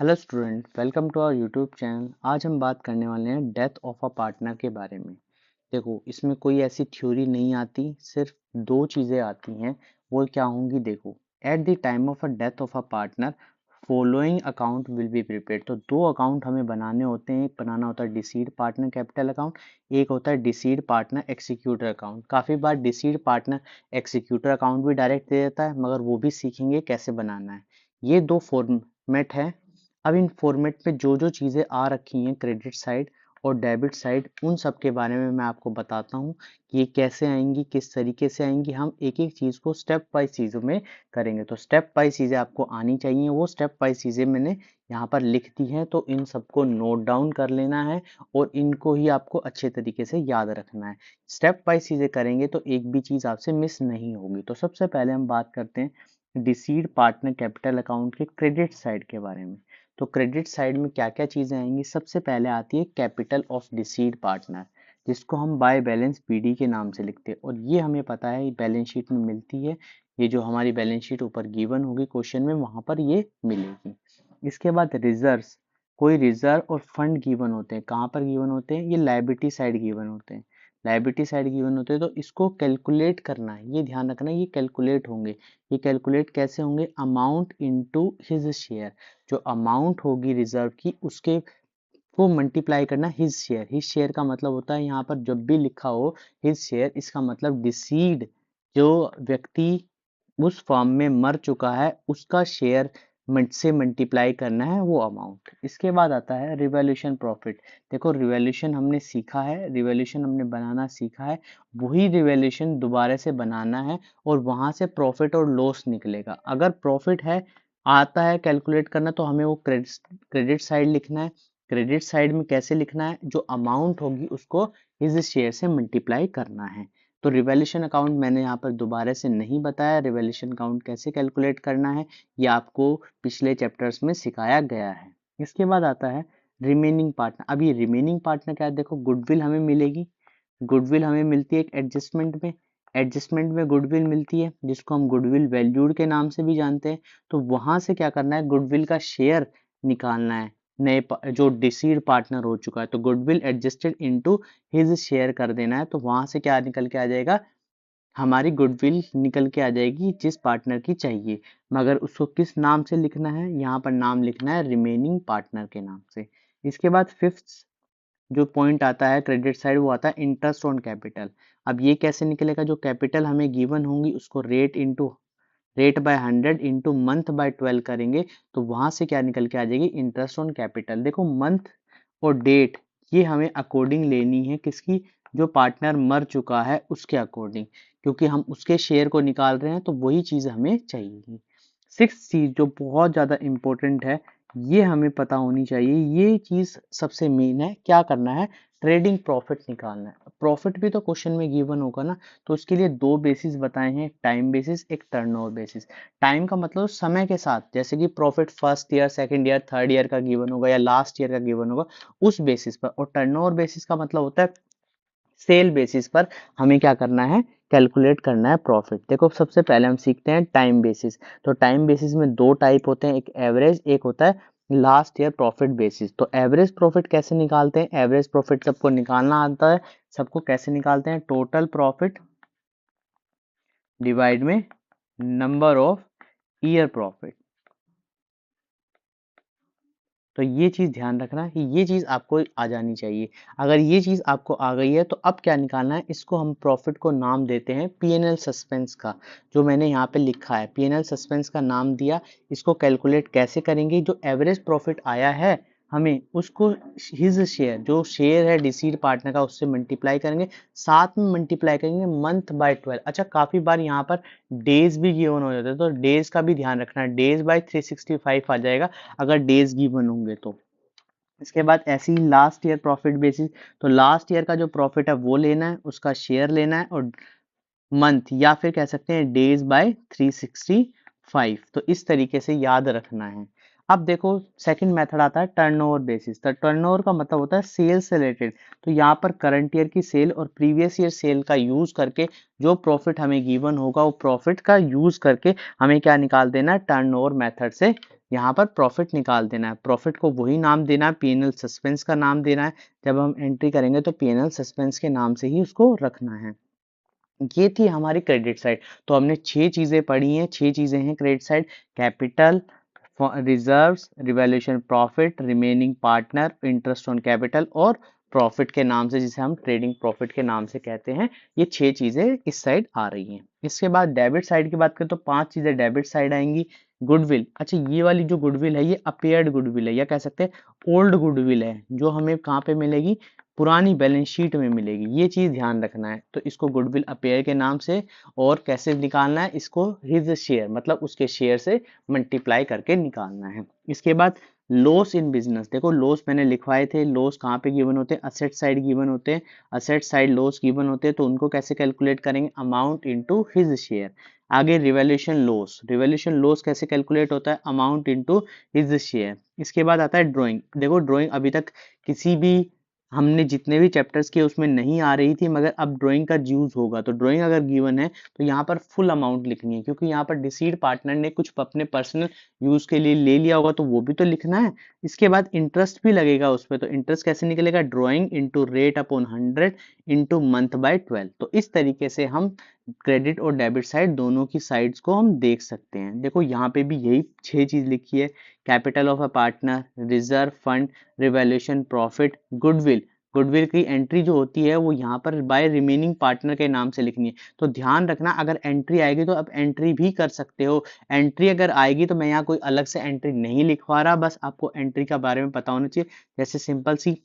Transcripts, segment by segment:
Hello student, welcome to our YouTube channel. आज हम बात करने वाले हैं डेथ ऑफ अ पार्टनर के बारे में। देखो, इसमें कोई ऐसी थ्योरी नहीं आती, सिर्फ दो चीज़ें आती हैं। वो क्या होंगी? देखो, at the time of a death of a partner following account will be prepared. तो दो अकाउंट हमें बनाने होते हैं। एक बनाना होता है डिसीड पार्टनर कैपिटल अकाउंट, एक होता है डिसीड पार्टनर एक्सिक्यूटर अकाउंट। काफ़ी बार डिसीड पार्टनर एक्सिक्यूटर अकाउंट भी डायरेक्ट दे देता है, मगर वो भी सीखेंगे कैसे बनाना है। ये दो फॉर्मेट है। अब इन फॉर्मेट पे जो जो चीज़ें आ रखी हैं, क्रेडिट साइड और डेबिट साइड, उन सब के बारे में मैं आपको बताता हूँ कि ये कैसे आएंगी, किस तरीके से आएंगी। हम एक एक चीज़ को स्टेप बाय चीज़ों में करेंगे। तो स्टेप बाय चीज़ें आपको आनी चाहिए, वो स्टेप बाय चीज़ें मैंने यहाँ पर लिख दी हैं। तो इन सबको नोट डाउन कर लेना है और इनको ही आपको अच्छे तरीके से याद रखना है। स्टेप बाय चीज़ें करेंगे तो एक भी चीज़ आपसे मिस नहीं होगी। तो सबसे पहले हम बात करते हैं डिसीड पार्टनर कैपिटल अकाउंट के क्रेडिट साइड के बारे में। तो क्रेडिट साइड में क्या क्या चीज़ें आएंगी? सबसे पहले आती है कैपिटल ऑफ डिसीड पार्टनर, जिसको हम बाय बैलेंस पीडी के नाम से लिखते हैं। और ये हमें पता है बैलेंस शीट में मिलती है। ये जो हमारी बैलेंस शीट ऊपर गिवन होगी क्वेश्चन में, वहां पर ये मिलेगी। इसके बाद रिजर्व्स, कोई रिजर्व और फंड गिवन होते हैं। कहाँ पर गिवन होते हैं? ये लायबिलिटी साइड गिवन होते हैं। लायबिलिटी साइड गिवन होते हैं तो इसको कैलकुलेट करना है। ये ध्यान रखना है, ये कैलकुलेट होंगे। ये कैलकुलेट कैसे होंगे? Amount into his share. जो अमाउंट होगी रिजर्व की, उसके को मल्टीप्लाई करना हिज शेयर। हिज शेयर का मतलब होता है, यहाँ पर जब भी लिखा हो हिज शेयर, इसका मतलब डिसीड जो व्यक्ति उस फर्म में मर चुका है, उसका शेयर से मल्टीप्लाई करना है वो अमाउंट। इसके बाद आता है रिवैल्यूएशन प्रॉफिट। देखो, रिवैल्यूएशन हमने सीखा है, रिवैल्यूएशन हमने बनाना सीखा है, वही रिवैल्यूएशन दोबारा से बनाना है और वहां से प्रॉफिट और लॉस निकलेगा। अगर प्रॉफिट है आता है कैलकुलेट करना, तो हमें वो क्रेडिट साइड लिखना है। क्रेडिट साइड में कैसे लिखना है? जो अमाउंट होगी उसको इस शेयर से मल्टीप्लाई करना है। तो रिवैल्यूएशन अकाउंट मैंने यहाँ पर दोबारा से नहीं बताया। रिवैल्यूएशन अकाउंट कैसे कैलकुलेट करना है ये आपको पिछले चैप्टर्स में सिखाया गया है। इसके बाद आता है रिमेनिंग पार्टनर। अब ये रिमेनिंग पार्टनर क्या है? देखो, गुडविल हमें मिलेगी। गुडविल हमें मिलती है एक एडजस्टमेंट में। एडजस्टमेंट में गुडविल मिलती है, जिसको हम गुडविल वैल्यूड के नाम से भी जानते हैं। तो वहां से क्या करना है? गुडविल का शेयर निकालना है जो डिसीड पार्टनर हो चुका है। तो goodwill adjusted into his share कर देना है। तो वहां से क्या निकल के आ जाएगा? हमारी गुडविल निकल के आ जाएगी जिस पार्टनर की चाहिए, मगर उसको किस नाम से लिखना है? यहाँ पर नाम लिखना है रिमेनिंग पार्टनर के नाम से। इसके बाद फिफ्थ जो पॉइंट आता है क्रेडिट साइड, वो आता है इंटरेस्ट ऑन कैपिटल। अब ये कैसे निकलेगा? जो कैपिटल हमें गिवन होंगी उसको rate by 100 into month by 12 करेंगे, तो वहां से क्या निकल के आ जाएगी? Interest on capital. देखो, मंथ और डेट ये हमें अकॉर्डिंग लेनी है, किसकी? जो पार्टनर मर चुका है उसके अकॉर्डिंग, क्योंकि हम उसके शेयर को निकाल रहे हैं तो वही चीज हमें चाहिए। सिक्स चीज जो बहुत ज्यादा इंपॉर्टेंट है, ये हमें पता होनी चाहिए। ये चीज सबसे मेन है। क्या करना है? ट्रेडिंग प्रॉफिट निकालना है। प्रॉफिट भी तो क्वेश्चन में गिवन होगा ना, तो उसके लिए दो बेसिस बताए हैं, टाइम बेसिस, एक टर्नओवर बेसिस। टाइम का मतलब समय के साथ, जैसे कि profit first year, second year, third year का गिवन होगा या लास्ट ईयर का गिवन होगा, उस बेसिस पर। और टर्नओवर बेसिस का मतलब होता है सेल बेसिस पर हमें क्या करना है? कैलकुलेट करना है प्रॉफिट। देखो, सबसे पहले हम सीखते हैं टाइम बेसिस। तो टाइम बेसिस में दो टाइप होते हैं, एक एवरेज, एक होता है लास्ट ईयर प्रॉफिट बेसिस। तो एवरेज प्रॉफिट कैसे निकालते हैं? एवरेज प्रॉफिट सबको निकालना आता है। सबको कैसे निकालते हैं? टोटल प्रॉफिट डिवाइड में नंबर ऑफ ईयर प्रॉफिट। तो ये चीज ध्यान रखना कि ये चीज आपको आ जानी चाहिए। अगर ये चीज आपको आ गई है तो अब क्या निकालना है? इसको हम प्रॉफिट को नाम देते हैं पीएनएल सस्पेंस का, जो मैंने यहाँ पे लिखा है। पीएनएल सस्पेंस का नाम दिया। इसको कैलकुलेट कैसे करेंगे? जो एवरेज प्रॉफिट आया है हमें, उसको हिज शेयर, जो शेयर है डिसीड पार्टनर का, उससे मल्टीप्लाई करेंगे। साथ में मल्टीप्लाई करेंगे मंथ बाय 12। अच्छा, काफी बार यहाँ पर डेज भी गिवन हो जाते हैं, तो डेज का भी ध्यान रखना है। डेज बाय 365 आ जाएगा अगर डेज गिवन होंगे तो। इसके बाद ऐसे ही लास्ट ईयर प्रॉफिट बेसिस। तो लास्ट ईयर का जो प्रॉफिट है वो लेना है, उसका शेयर लेना है, और मंथ या फिर कह सकते हैं डेज बाय 365। तो इस तरीके से याद रखना है। अब देखो सेकंड मेथड आता है टर्नओवर बेसिस। तो टर्नओवर का मतलब होता है सेल से रिलेटेड। तो यहाँ पर करंट ईयर की सेल और प्रीवियस ईयर सेल का यूज करके जो प्रॉफिट हमें गिवन होगा वो प्रॉफिट का यूज करके हमें क्या निकाल देना है, टर्नओवर मेथड से यहाँ पर प्रॉफिट निकाल देना है। प्रॉफिट को वही नाम देना है, पीएनएल सस्पेंस का नाम देना है। जब हम एंट्री करेंगे तो पीएनएल सस्पेंस के नाम से ही उसको रखना है। ये थी हमारी क्रेडिट साइड। तो हमने 6 चीजें पढ़ी हैं, 6 चीजें हैं credit side: capital, reserves, revaluation profit, remaining partner, interest on capital और प्रॉफिट के नाम से, जिसे हम ट्रेडिंग प्रॉफिट के नाम से कहते हैं। ये 6 चीजें इस साइड आ रही हैं। इसके बाद डेबिट साइड की बात करें तो 5 चीजें डेबिट साइड आएंगी। गुडविल, अच्छा ये वाली जो गुडविल है ये अपेयर्ड गुडविल है, या कह सकते हैं ओल्ड गुडविल है, जो हमें कहाँ पे मिलेगी, पुरानी बैलेंस शीट में मिलेगी। ये चीज ध्यान रखना है। तो इसको गुडविल अपेयर के नाम से, और कैसे निकालना है इसको, हिज शेयर मतलब उसके शेयर से मल्टीप्लाई करके निकालना है। इसके बाद लॉस इन बिजनेस, देखो लॉस मैंने लिखवाए थे। लॉस कहाँ पे गिवन होते हैं, असेट साइड गिवन होते हैं। असेट साइड लॉस गिवन होते हैं, तो उनको कैसे कैलकुलेट करेंगे, अमाउंट इनटू हिज शेयर। आगे रिवैल्यूएशन लॉस, रिवैल्यूएशन लॉस कैसे कैलकुलेट होता है, अमाउंट इनटू हिज शेयर। इसके बाद आता है ड्राइंग। देखो ड्राइंग अभी तक किसी भी, हमने जितने भी चैप्टर्स किए उसमें नहीं आ रही थी, मगर अब ड्राइंग का यूज होगा। तो ड्राइंग अगर गिवन है तो यहाँ पर फुल अमाउंट लिखनी है, क्योंकि यहाँ पर डिसीड पार्टनर ने कुछ अपने पर्सनल यूज के लिए ले लिया होगा, तो वो भी तो लिखना है। इसके बाद इंटरेस्ट भी लगेगा उस पर, तो इंटरेस्ट कैसे निकलेगा, drawing into rate upon 100 into month by 12। तो इस तरीके से हम क्रेडिट और डेबिट साइड दोनों की साइड्स को हम देख सकते हैं। देखो यहाँ पे भी यही 6 चीज लिखी है: capital of a partner, reserve fund, revaluation profit, goodwill. Goodwill की एंट्री जो होती है वो यहाँ पर बाय रिमेनिंग पार्टनर के नाम से लिखनी है। तो ध्यान रखना, अगर एंट्री आएगी तो अब एंट्री भी कर सकते हो। एंट्री अगर आएगी तो मैं यहाँ कोई अलग से एंट्री नहीं लिखवा रहा, बस आपको एंट्री का बारे में पता होना चाहिए। जैसे सिंपल सी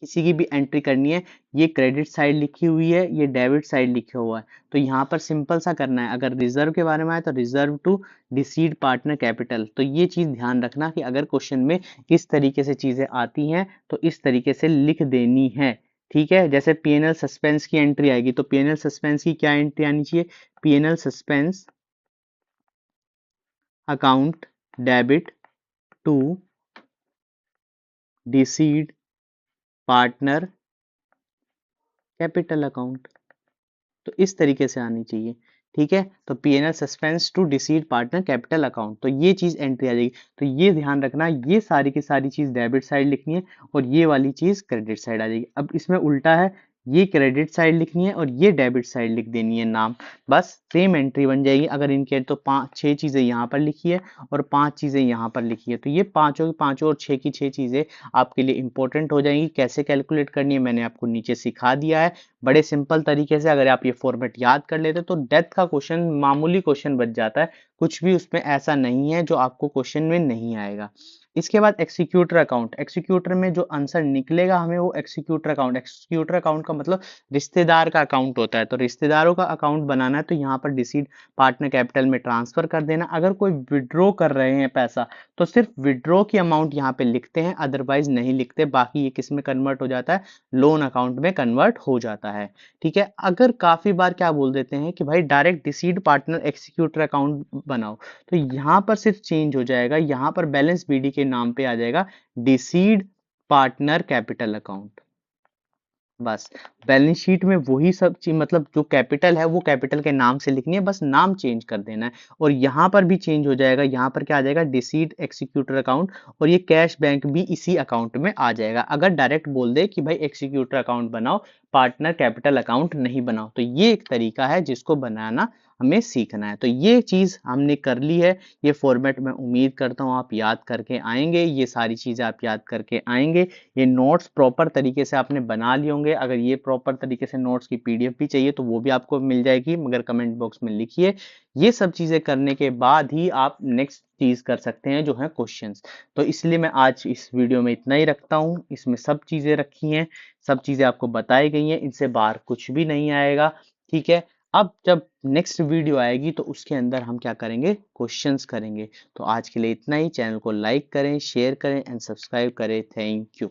किसी की भी एंट्री करनी है, ये क्रेडिट साइड लिखी हुई है, ये डेबिट साइड लिखा हुआ है, तो यहाँ पर सिंपल सा करना है। अगर रिजर्व के बारे में आए तो reserve to deceased partner capital. तो ये चीज ध्यान रखना कि अगर क्वेश्चन में इस तरीके से चीजें आती हैं तो इस तरीके से लिख देनी है। ठीक है, जैसे पीएनएल सस्पेंस की एंट्री आएगी तो पीएनएल सस्पेंस की क्या एंट्री आनी चाहिए, PNL suspense account debit to deceased partner capital account. तो इस तरीके से आनी चाहिए। ठीक है, तो PNL suspense to deceased partner capital account, तो ये चीज एंट्री आ जाएगी। तो ये ध्यान रखना, ये सारी की सारी चीज डेबिट साइड लिखनी है और ये वाली चीज क्रेडिट साइड आ जाएगी। अब इसमें उल्टा है, ये क्रेडिट साइड लिखनी है और ये डेबिट साइड लिख देनी है नाम, बस सेम एंट्री बन जाएगी। अगर इनके तो 6 चीजें यहाँ पर लिखी है और 5 चीजें यहाँ पर लिखी है, तो ये पांचों की पांचों और 6 की 6 चीजें आपके लिए इंपॉर्टेंट हो जाएंगी। कैसे कैलकुलेट करनी है मैंने आपको नीचे सिखा दिया है बड़े सिंपल तरीके से। अगर आप ये फॉर्मेट याद कर लेते तो डेथ का क्वेश्चन मामूली क्वेश्चन बच जाता है, कुछ भी उसमें ऐसा नहीं है जो आपको क्वेश्चन में नहीं आएगा। इसके बाद एक्सिक्यूटर अकाउंट, एक्सिक्यूटर में जो आंसर निकलेगा हमें वो एक्सिक्यूटर अकाउंट, एक्सिक्यूटर अकाउंट का मतलब रिश्तेदार का अकाउंट होता है। तो रिश्तेदारों का अकाउंट बनाना है तो यहाँ पर डिसीड पार्टनर कैपिटल में ट्रांसफर कर देना। अगर कोई विड्रॉ कर रहे हैं पैसा तो सिर्फ विड्रॉ की अमाउंट यहाँ पे लिखते हैं, अदरवाइज नहीं लिखते। बाकी ये किस में कन्वर्ट हो जाता है, लोन अकाउंट में कन्वर्ट हो जाता है। ठीक है, अगर काफी बार क्या बोल देते हैं कि भाई direct decide partner executor account बनाओ, तो यहाँ पर सिर्फ चेंज हो जाएगा, यहाँ पर बैलेंस बीडी के नाम पे आ जाएगा डिसीड पार्टनर कैपिटल अकाउंट। बस बैलेंस शीट में वही सब चीज, मतलब जो कैपिटल है वो कैपिटल के नाम से लिखनी है, बस नाम चेंज कर देना है। और यहाँ पर भी चेंज हो जाएगा, यहाँ पर क्या आ जाएगा, डिसीड एक्सिक्यूटर अकाउंट, और ये कैश बैंक भी इसी अकाउंट में आ जाएगा। अगर डायरेक्ट बोल दे कि भाई एक्सिक्यूटर अकाउंट बनाओ, पार्टनर कैपिटल अकाउंट नहीं बनाओ, तो ये एक तरीका है जिसको बनाना हमें सीखना है। तो ये चीज हमने कर ली है, ये फॉर्मेट मैं उम्मीद करता हूँ आप याद करके आएंगे, ये सारी चीजें आप याद करके आएंगे। ये नोट्स प्रॉपर तरीके से आपने बना लिए होंगे। अगर ये प्रॉपर तरीके से नोट्स की पीडीएफ भी चाहिए तो वो भी आपको मिल जाएगी, मगर कमेंट बॉक्स में लिखिए। ये सब चीजें करने के बाद ही आप नेक्स्ट चीज कर सकते हैं जो है क्वेश्चंस। तो इसलिए मैं आज इस वीडियो में इतना ही रखता हूँ। इसमें सब चीजें रखी हैं, सब चीजें आपको बताई गई हैं, इनसे बाहर कुछ भी नहीं आएगा। ठीक है, अब जब नेक्स्ट वीडियो आएगी तो उसके अंदर हम क्या करेंगे, क्वेश्चंस करेंगे। तो आज के लिए इतना ही। चैनल को लाइक करें, शेयर करें एंड सब्सक्राइब करें। Thank you.